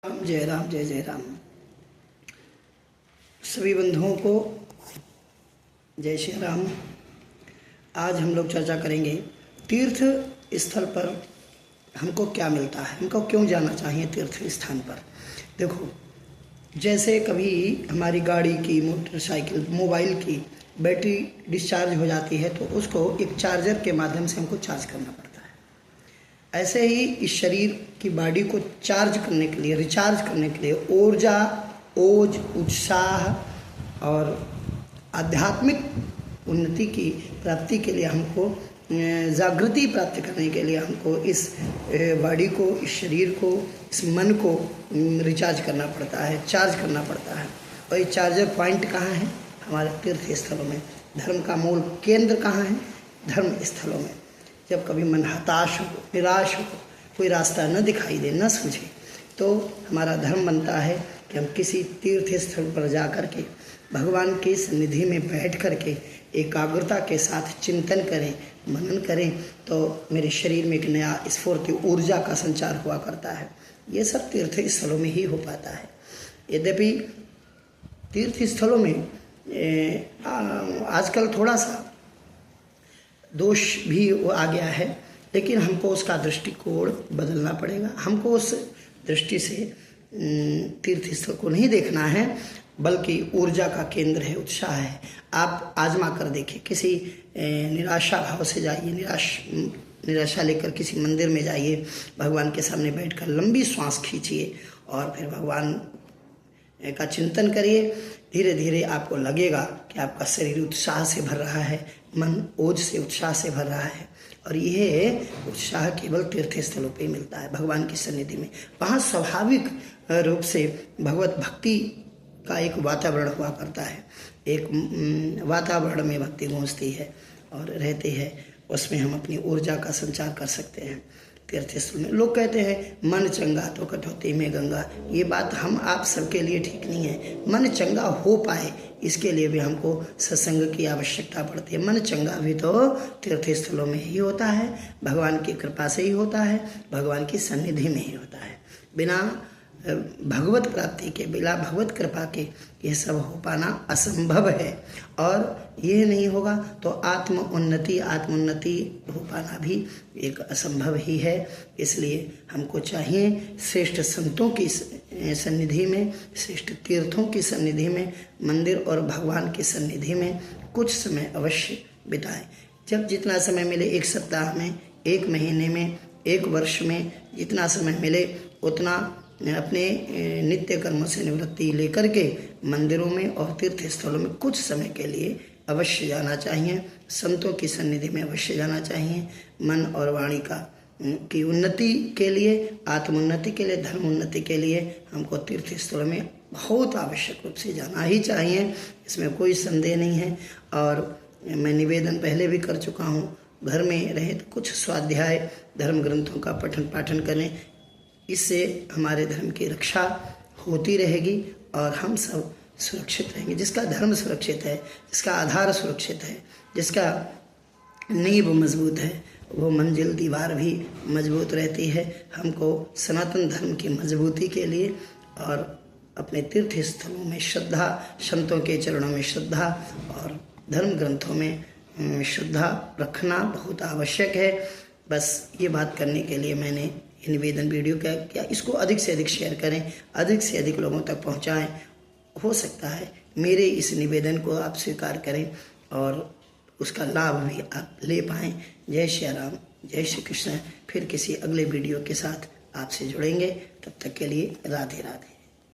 जय राम जय जय राम। सभी बंधुओं को जय श्री राम। आज हम लोग चर्चा करेंगे तीर्थ स्थल पर हमको क्या मिलता है, हमको क्यों जाना चाहिए तीर्थ स्थान पर। देखो, जैसे कभी हमारी गाड़ी की, मोटरसाइकिल, मोबाइल की बैटरी डिस्चार्ज हो जाती है तो उसको एक चार्जर के माध्यम से हमको चार्ज करना पड़ता है। ऐसे ही इस शरीर की बॉडी को चार्ज करने के लिए, रिचार्ज करने के लिए ऊर्जा, ओज, उत्साह और आध्यात्मिक उन्नति की प्राप्ति के लिए हमको, जागृति प्राप्त करने के लिए हमको इस बॉडी को, इस शरीर को, इस मन को रिचार्ज करना पड़ता है, चार्ज करना पड़ता है। और ये चार्जर पॉइंट कहाँ है? हमारे तीर्थ स्थलों में। धर्म का मूल केंद्र कहाँ है? धर्म स्थलों में। जब कभी मन हताश हो, निराश हो, कोई रास्ता न दिखाई दे, न सूझे, तो हमारा धर्म बनता है कि हम किसी तीर्थ स्थल पर जा कर के भगवान की सन्निधि में बैठ कर के एकाग्रता के साथ चिंतन करें, मनन करें, तो मेरे शरीर में एक नया स्फूर्ति, ऊर्जा का संचार हुआ करता है। ये सब तीर्थ स्थलों में ही हो पाता है। यद्यपि तीर्थ स्थलों में आजकल थोड़ा सा दोष भी आ गया है, लेकिन हमको उसका दृष्टिकोण बदलना पड़ेगा। हमको उस दृष्टि से तीर्थ स्थल को नहीं देखना है, बल्कि ऊर्जा का केंद्र है, उत्साह है। आप आजमा कर देखिए, किसी निराशा भाव से जाइए, निराशा लेकर किसी मंदिर में जाइए, भगवान के सामने बैठकर लंबी सांस खींचिए और फिर भगवान का चिंतन करिए। धीरे धीरे आपको लगेगा कि आपका शरीर उत्साह से भर रहा है, मन ओज से, उत्साह से भर रहा है। और यह उत्साह केवल तीर्थ स्थलों पर ही मिलता है, भगवान की सन्निधि में। वहाँ स्वाभाविक रूप से भगवत भक्ति का एक वातावरण हुआ करता है। एक वातावरण में भक्ति गूंजती है और रहती है, उसमें हम अपनी ऊर्जा का संचार कर सकते हैं। तीर्थ स्थल में लोग कहते हैं मन चंगा तो कटौती में गंगा। ये बात हम आप सबके लिए ठीक नहीं है। मन चंगा हो पाए इसके लिए भी हमको सत्संग की आवश्यकता पड़ती है। मन चंगा भी तो तीर्थ स्थलों में ही होता है, भगवान की कृपा से ही होता है, भगवान की सन्निधि में ही होता है। बिना भगवत प्राप्ति के, बिना भगवत कृपा के ये सब हो पाना असंभव है। और ये नहीं होगा तो आत्मोन्नति हो पाना भी एक असंभव ही है। इसलिए हमको चाहिए श्रेष्ठ संतों की सन्निधि में, श्रेष्ठ तीर्थों की सन्निधि में, मंदिर और भगवान की सन्निधि में कुछ समय अवश्य बिताएं। जब जितना समय मिले, एक सप्ताह में, एक महीने में, एक वर्ष में, जितना समय मिले उतना अपने नित्य कर्मों से निवृत्ति लेकर के मंदिरों में और तीर्थ स्थलों में कुछ समय के लिए अवश्य जाना चाहिए। संतों की सन्निधि में अवश्य जाना चाहिए। मन और वाणी की उन्नति के लिए, आत्मोन्नति के लिए, धर्म उन्नति के लिए हमको तीर्थ स्थलों में बहुत आवश्यक रूप से जाना ही चाहिए, इसमें कोई संदेह नहीं है। और मैं निवेदन पहले भी कर चुका हूँ, घर में रहे तो कुछ स्वाध्याय धर्म ग्रंथों का पठन पाठन करें। इससे हमारे धर्म की रक्षा होती रहेगी और हम सब सुरक्षित रहेंगे। जिसका धर्म सुरक्षित है, जिसका आधार सुरक्षित है, जिसका नींव मजबूत है, वो मंजिल दीवार भी मजबूत रहती है। हमको सनातन धर्म की मजबूती के लिए और अपने तीर्थ स्थलों में श्रद्धा, संतों के चरणों में श्रद्धा और धर्म ग्रंथों में श्रद्धा रखना बहुत आवश्यक है। बस ये बात करने के लिए मैंने ये निवेदन वीडियो क्या, इसको अधिक से अधिक शेयर करें, अधिक से अधिक लोगों तक पहुंचाएं। हो सकता है मेरे इस निवेदन को आप स्वीकार करें और उसका लाभ भी आप ले पाएं। जय श्री राम, जय श्री कृष्ण। फिर किसी अगले वीडियो के साथ आपसे जुड़ेंगे, तब तक के लिए राधे राधे।